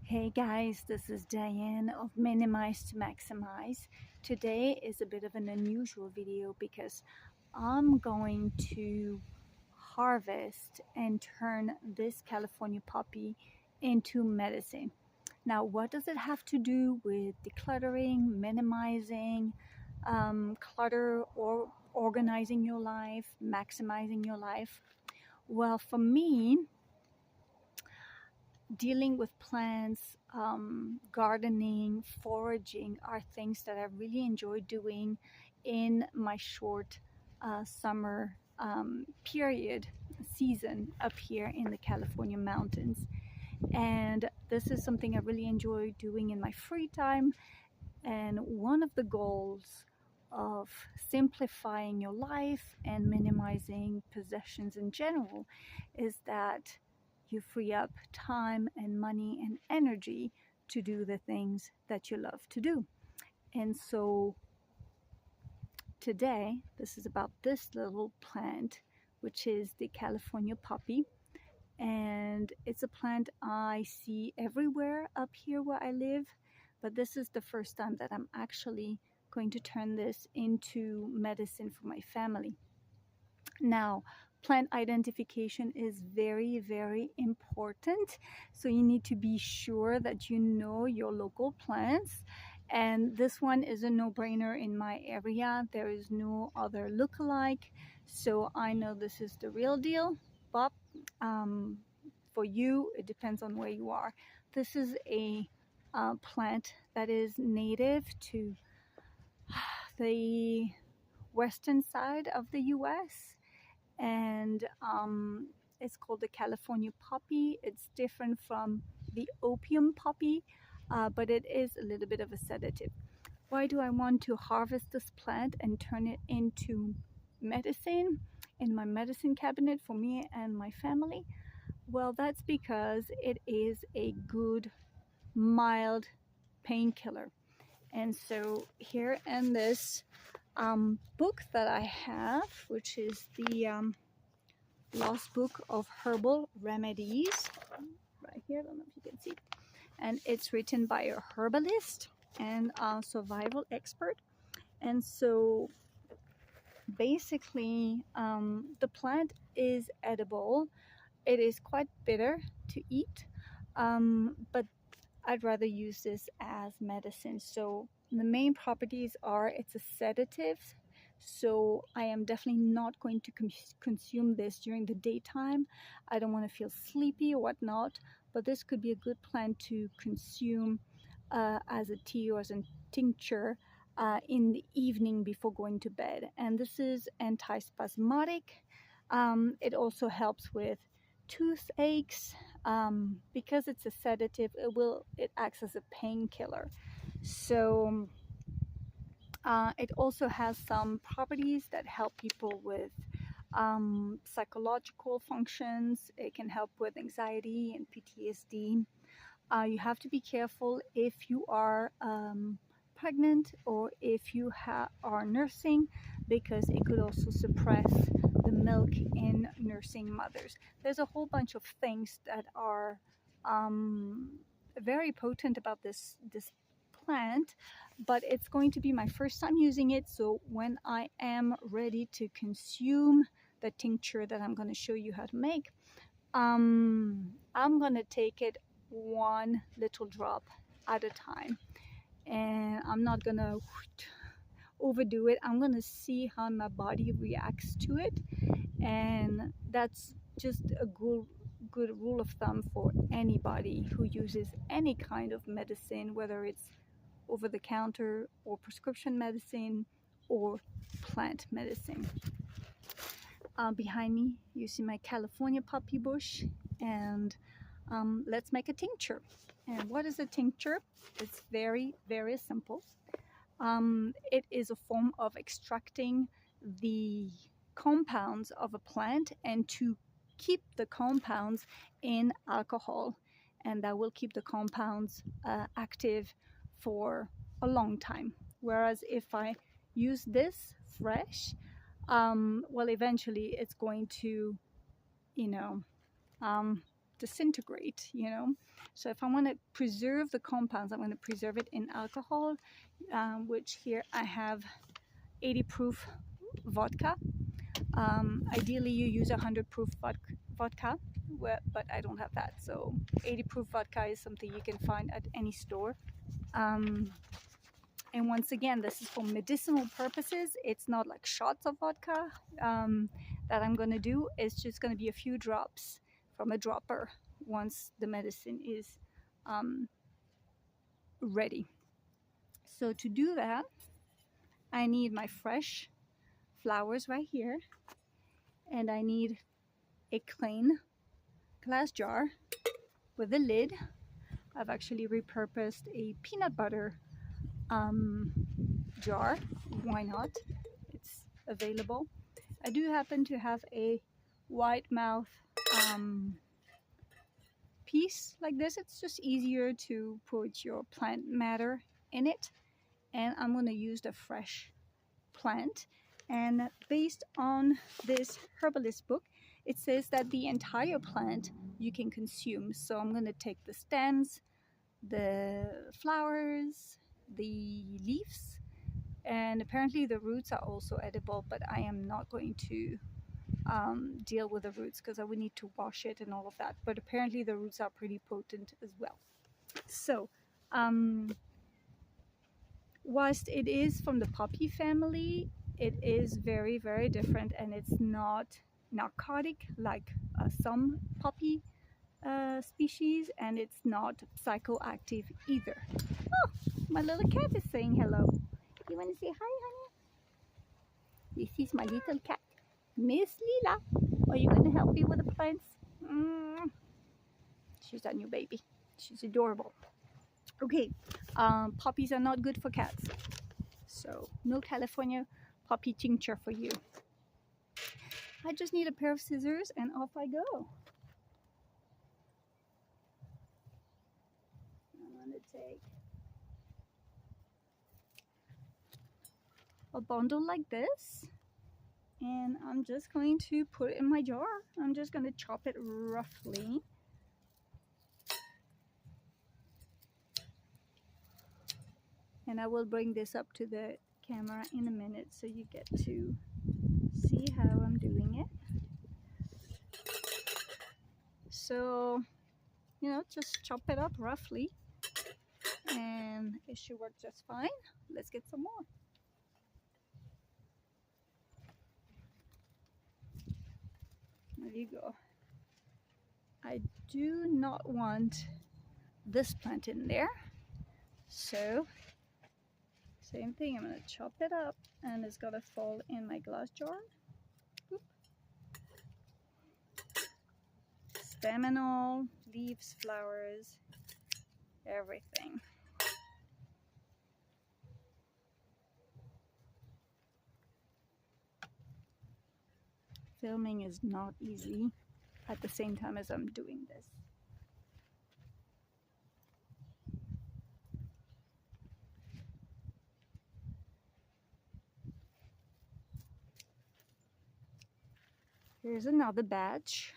Hey guys, this is Diane of Minimize to Maximize. Today is a bit of an unusual video because I'm going to harvest and turn this California poppy into medicine. Now, what does it have to do with decluttering, minimizing clutter, or organizing your life, maximizing your life? Well, for me, dealing with plants, gardening, foraging are things that I really enjoy doing in my short summer period season up here in the California mountains. And this is something I really enjoy doing in my free time. And one of the goals of simplifying your life and minimizing possessions in general is that you free up time and money and energy to do the things that you love to do. And so today, this is about this little plant, which is the California poppy. And it's a plant I see everywhere up here where I live, but this is the first time that I'm actually going to turn this into medicine for my family. Now, plant identification is very, very important. So you need to be sure that you know your local plants. And this one is a no-brainer in my area. There is no other look-alike. So I know this is the real deal. But for you, it depends on where you are. This is a plant that is native to the western side of the US, and it's called the California poppy. It's different from the opium poppy, but it is a little bit of a sedative. Why do I want to harvest this plant and turn it into medicine in my medicine cabinet for me and my family? Well, that's because it is a good, mild painkiller. And so here in this book that I have, which is the Lost Book of Herbal Remedies, right here, I don't know if you can see, and it's written by a herbalist and a survival expert. And so basically, the plant is edible. It is quite bitter to eat, but I'd rather use this as medicine. So the main properties are it's a sedative. So I am definitely not going to consume this during the daytime. I don't want to feel sleepy or whatnot, but this could be a good plant to consume as a tea or as a tincture in the evening before going to bed. And this is antispasmodic. It also helps with toothaches. Because it's a sedative, it acts as a painkiller. So it also has some properties that help people with psychological functions. It can help with anxiety and PTSD. You have to be careful if you are pregnant or if you are nursing, because it could also suppress the milk in nursing mothers. There's a whole bunch of things that are very potent about this plant, but it's going to be my first time using it. So when I am ready to consume the tincture that I'm going to show you how to make, I'm going to take it one little drop at a time, and I'm not going to overdo it. I'm going to see how my body reacts to it, and that's just a good rule of thumb for anybody who uses any kind of medicine, whether it's over the counter or prescription medicine or plant medicine. Behind me you see my California poppy bush, and let's make a tincture. And what is a tincture? It's very, very simple. It is a form of extracting the compounds of a plant and to keep the compounds in alcohol, and that will keep the compounds active for a long time. Whereas if I use this fresh, well, eventually it's going to, disintegrate, you know. So if I want to preserve the compounds, I'm going to preserve it in alcohol, which here I have 80 proof vodka. Ideally you use 100 proof vodka, but I don't have that, so 80 proof vodka is something you can find at any store. And once again, this is for medicinal purposes. It's not like shots of vodka that I'm going to do. It's just going to be a few drops from a dropper once the medicine is ready. So to do that, I need my fresh flowers right here, and I need a clean glass jar with a lid. I've actually repurposed a peanut butter jar. Why not? It's available. I do happen to have a wide mouth piece like this. It's just easier to put your plant matter in it, and I'm going to use the fresh plant. And based on this herbalist book, it says that the entire plant you can consume. So I'm going to take the stems, the flowers, the leaves, and apparently the roots are also edible, but I am not going to deal with the roots because I would need to wash it and all of that. But apparently the roots are pretty potent as well. So whilst it is from the poppy family, it is very, very different, and it's not narcotic like some poppy species, and it's not psychoactive either. Oh, my little cat is saying hello. You want to say hi, honey? This is my little cat, Miss Lila. Are you going to help me with the plants? She's a new baby. She's adorable. Okay, poppies are not good for cats, so no California poppy tincture for you. I just need a pair of scissors and off I go. I'm going to take a bundle like this, and I'm just going to put it in my jar. I'm just going to chop it roughly. And I will bring this up to the camera in a minute so you get to see how I'm doing it. So, you know, just chop it up roughly and it should work just fine. Let's get some more. There you go. I do not want this plant in there, so same thing, I'm going to chop it up and it's going to fall in my glass jar. Oop. Stem and all, leaves, flowers, everything. Filming is not easy at the same time as I'm doing this. Here's another batch.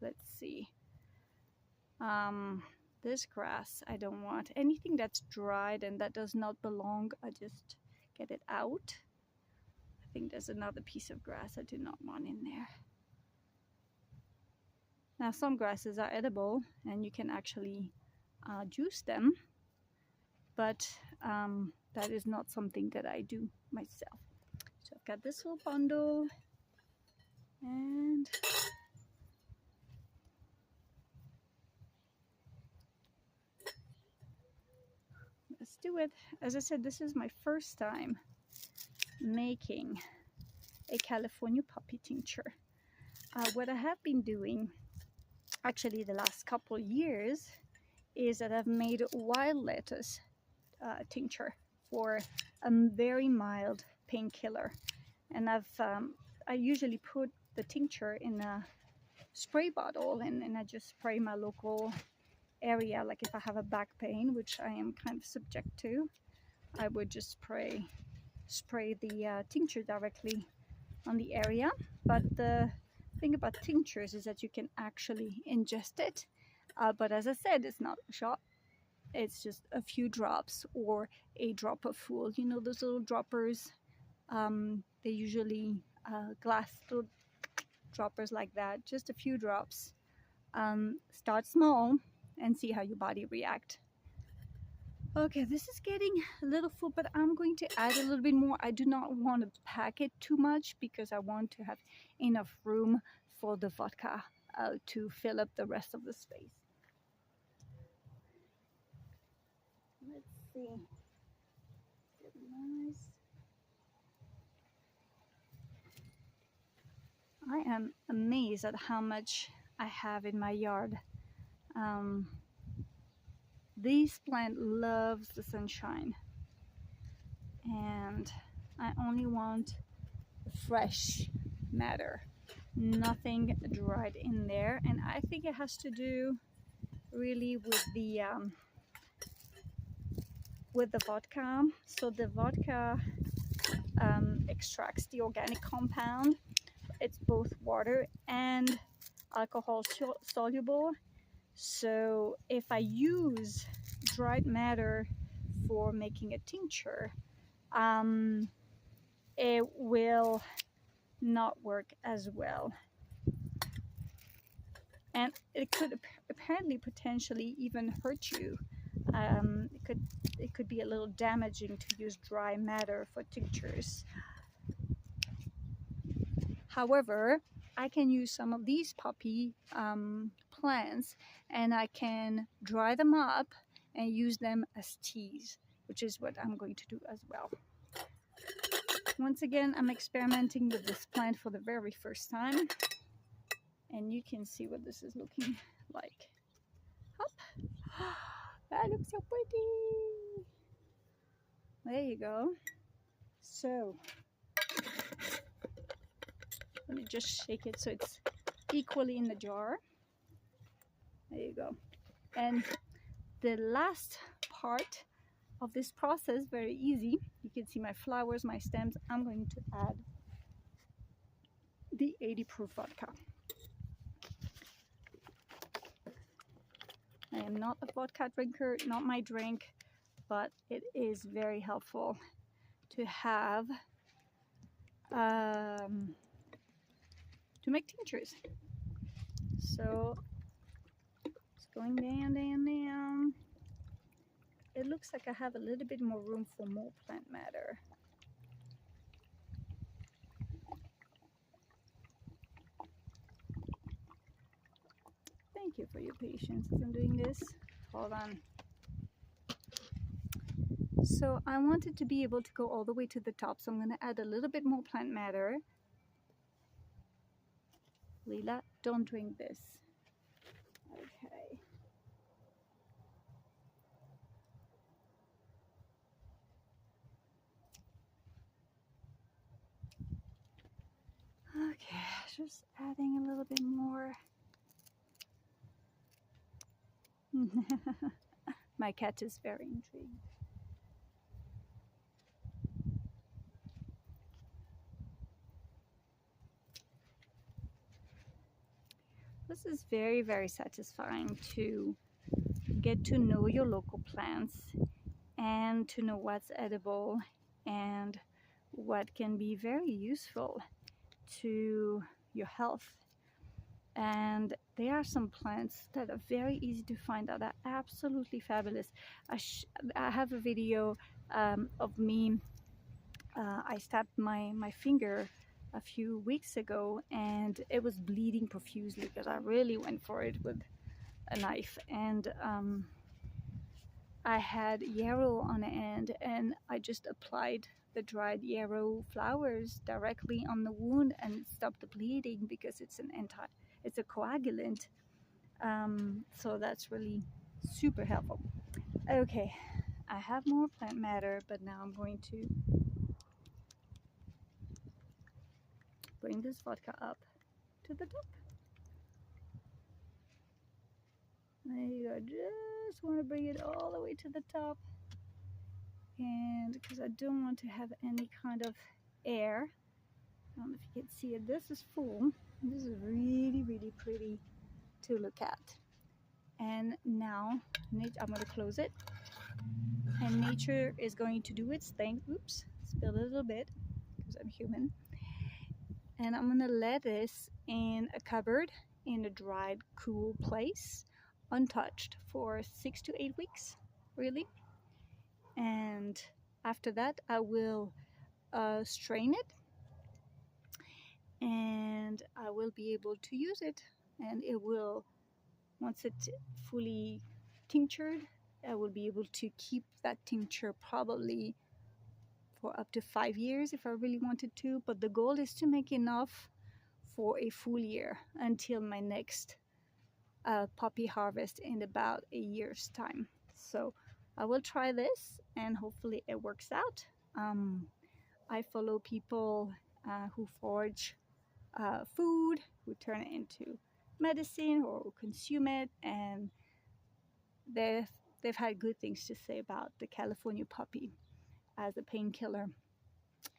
Let's see. This grass I don't want. Anything that's dried and that does not belong, I just get it out. I think there's another piece of grass I do not want in there. Now some grasses are edible and you can actually juice them, but that is not something that I do myself. So I've got this little bundle, and let's do it. As I said, this is my first time making a California poppy tincture. What I have been doing actually the last couple of years is that I've made wild lettuce tincture for a very mild painkiller, and I usually put the tincture in a spray bottle and I just spray my local area. Like if I have a back pain, which I am kind of subject to, I would just spray the tincture directly on the area. But the thing about tinctures is that you can actually ingest it, but as I said, it's not a shot. It's just a few drops or a drop of full. You know those little droppers? They usually glass little droppers like that. Just a few drops. Start small and see how your body reacts. Okay, this is getting a little full, but I'm going to add a little bit more. I do not want to pack it too much because I want to have enough room for the vodka to fill up the rest of the space. Let's see. Nice. I am amazed at how much I have in my yard. This plant loves the sunshine, and I only want fresh matter, nothing dried in there. And I think it has to do really with the vodka. So the vodka extracts the organic compound. It's both water and alcohol soluble. So if I use dried matter for making a tincture, it will not work as well. And it could apparently potentially even hurt you. It could be a little damaging to use dry matter for tinctures. However, I can use some of these poppy plants, and I can dry them up and use them as teas, which is what I'm going to do as well. Once again, I'm experimenting with this plant for the very first time, and you can see what this is looking like. Hop. That looks so pretty. There you go. So let me just shake it so it's equally in the jar. There you go. And the last part of this process, very easy. You can see my flowers, my stems. I'm going to add the 80 proof vodka. I am not a vodka drinker, not my drink, but it is very helpful to have to make tinctures. So it's going down, down, down. It looks like I have a little bit more room for more plant matter. Thank you for your patience as I'm doing this. Hold on. So I wanted to be able to go all the way to the top, so I'm going to add a little bit more plant matter. Leela, don't drink this. Okay. Okay, just adding a little bit more. My cat is very intrigued. This is very, very satisfying to get to know your local plants and to know what's edible and what can be very useful to your health. And there are some plants that are very easy to find that are absolutely fabulous. I have a video of me. I stabbed my finger a few weeks ago, and it was bleeding profusely because I really went for it with a knife. And I had yarrow on the end, and I just applied the dried yarrow flowers directly on the wound, and it stopped the bleeding because it's a coagulant. So that's really super helpful. Okay, I have more plant matter, but now I'm going to bring this vodka up to the top. There you go. Just want to bring it all the way to the top, and because I don't want to have any kind of air I don't know if you can see it. This is full. This is really, really pretty to look at. And now I'm going to close it. And nature is going to do its thing. Oops, spilled a little bit because I'm human. And I'm going to let this in a cupboard in a dried, cool place, untouched for 6 to 8 weeks, really. And after that, I will strain it, and I will be able to use it. And it will, once it's fully tinctured, I will be able to keep that tincture probably for up to 5 years if I really wanted to. But the goal is to make enough for a full year until my next poppy harvest in about a year's time. So I will try this and hopefully it works out. I follow people who forage food, who turn it into medicine or who consume it, and they've had good things to say about the California poppy as a painkiller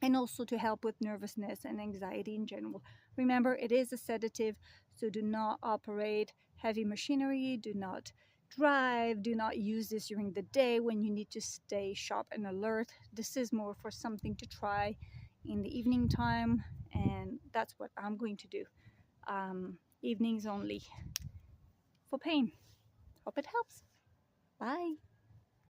and also to help with nervousness and anxiety in general. Remember, it is a sedative, so do not operate heavy machinery, do not drive, do not use this during the day when you need to stay sharp and alert. This is more for something to try in the evening time, and that's what I'm going to do. Evenings only for pain. Hope it helps. Bye.